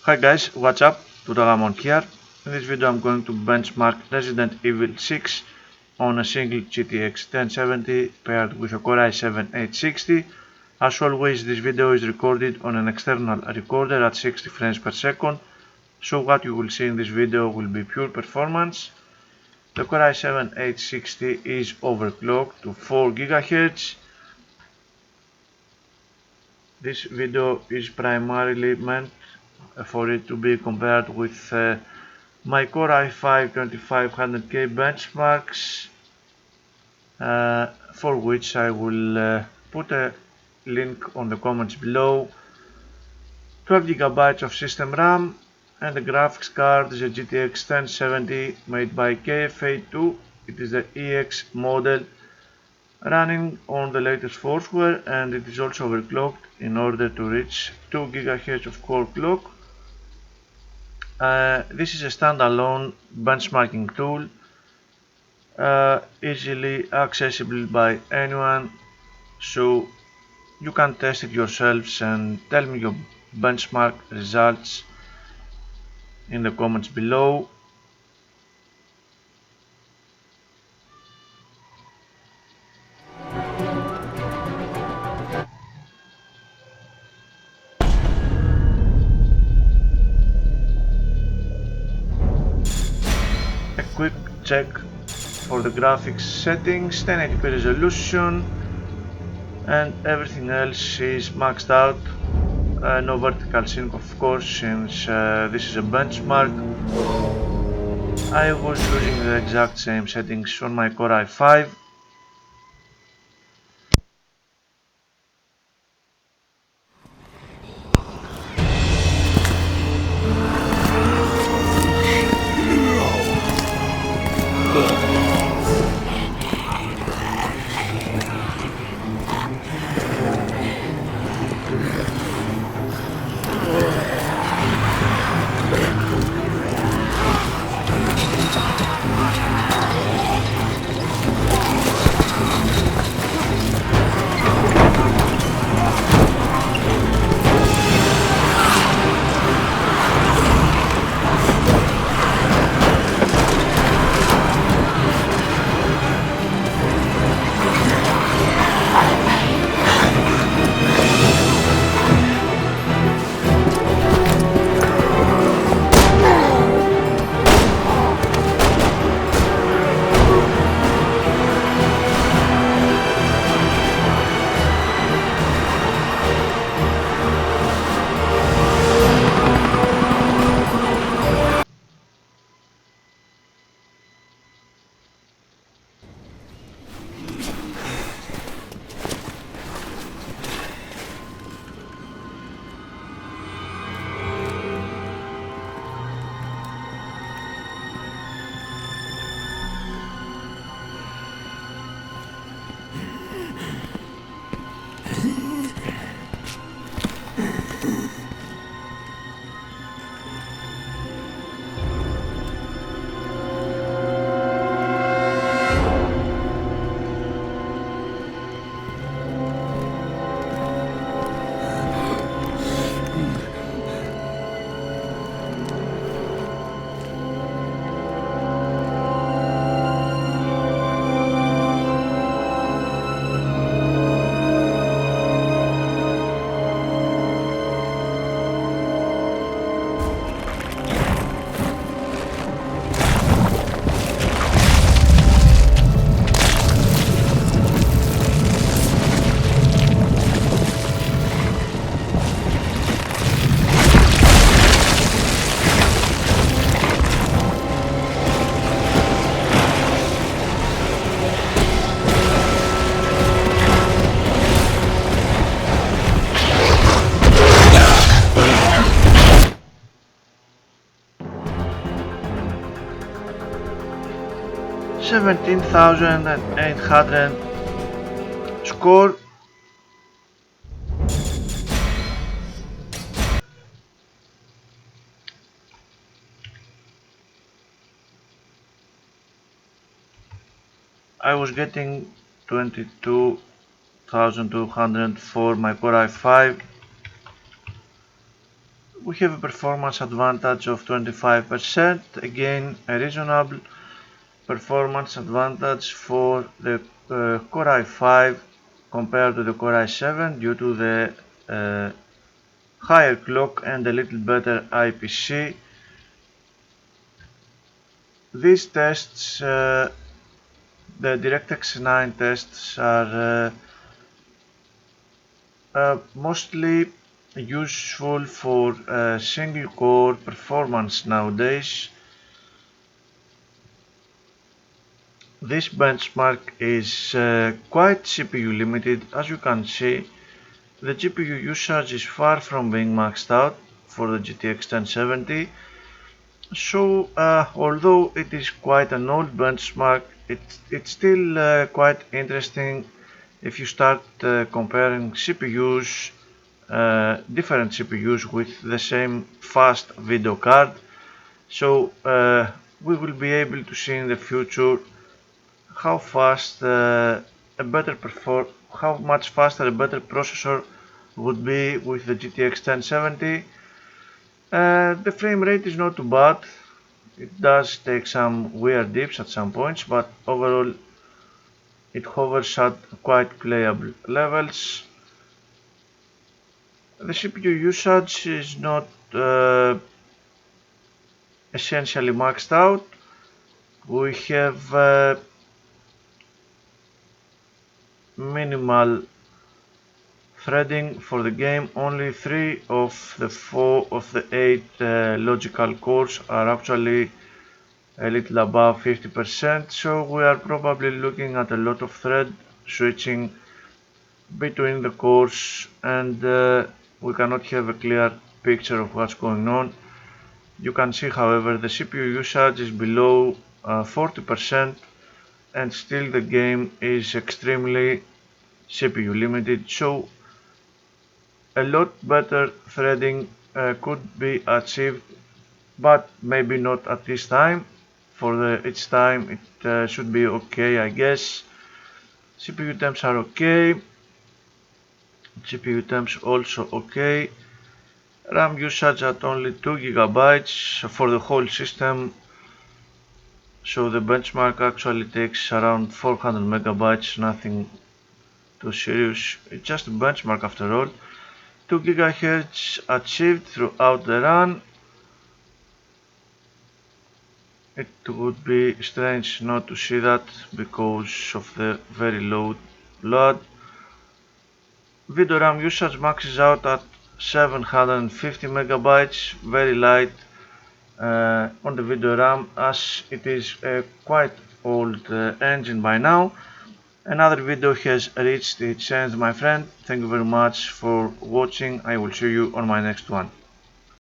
Hi guys, what's up? Ramon here. In this video I'm going to benchmark Resident Evil 6 on a single GTX 1070 paired with a Core i7-860. As always, this video is recorded on an external recorder at 60 frames per second, so what you will see in this video will be pure performance. The Core i7-860 is overclocked to 4 GHz. This video is primarily meant for it to be compared with my Core i5-2500K benchmarks, for which I will put a link on the comments below. 12 GB of system RAM, and the graphics card is a GTX 1070 made by KFA2. It is the EX model, running on the latest firmware, and it is also overclocked in order to reach 2 GHz of core clock. This is a standalone benchmarking tool, easily accessible by anyone, so you can test it yourselves and tell me your benchmark results in the comments below. A quick check for the graphics settings: 1080p resolution, and everything else is maxed out. No vertical sync, of course, since this is a benchmark. I was using the exact same settings on my Core i5. $17,800 score. I was getting 22,200 for my Core i5 We have a performance advantage of 25%, again a reasonable performance advantage for the Core i5 compared to the Core i7 due to the higher clock and a little better IPC. These tests, the DirectX 9 tests, are mostly useful for single core performance nowadays. This benchmark is quite CPU limited. As you can see, the GPU usage is far from being maxed out for the GTX 1070. So although it is quite an old benchmark, it's still quite interesting if you start comparing CPUs, different CPUs with the same fast video card. So we will be able to see in the future how fast how much faster a better processor would be with the GTX 1070. The frame rate is not too bad. It does take some weird dips at some points, but overall it hovers at quite playable levels. The CPU usage is not essentially maxed out. We have minimal threading for the game. Only 3 of the 8 logical cores are actually a little above 50%, so we are probably looking at a lot of thread switching between the cores, and we cannot have a clear picture of what's going on. You can see, however, the CPU usage is below 40%, and still the game is extremely CPU limited, so a lot better threading could be achieved, but maybe not at this time. For each time it should be okay, I guess. CPU temps are okay. GPU temps also okay. RAM usage at only 2 GB for the whole system. So the benchmark actually takes around 400 MB, nothing too serious. It's just a benchmark after all. 2 GHz achieved throughout the run. It would be strange not to see that because of the very low load. Video RAM usage maxes out at 750 MB, very light on the video RAM, as it is a quite old engine by now. Another video has reached its end, my friend. Thank you very much for watching. I will see you on my next one.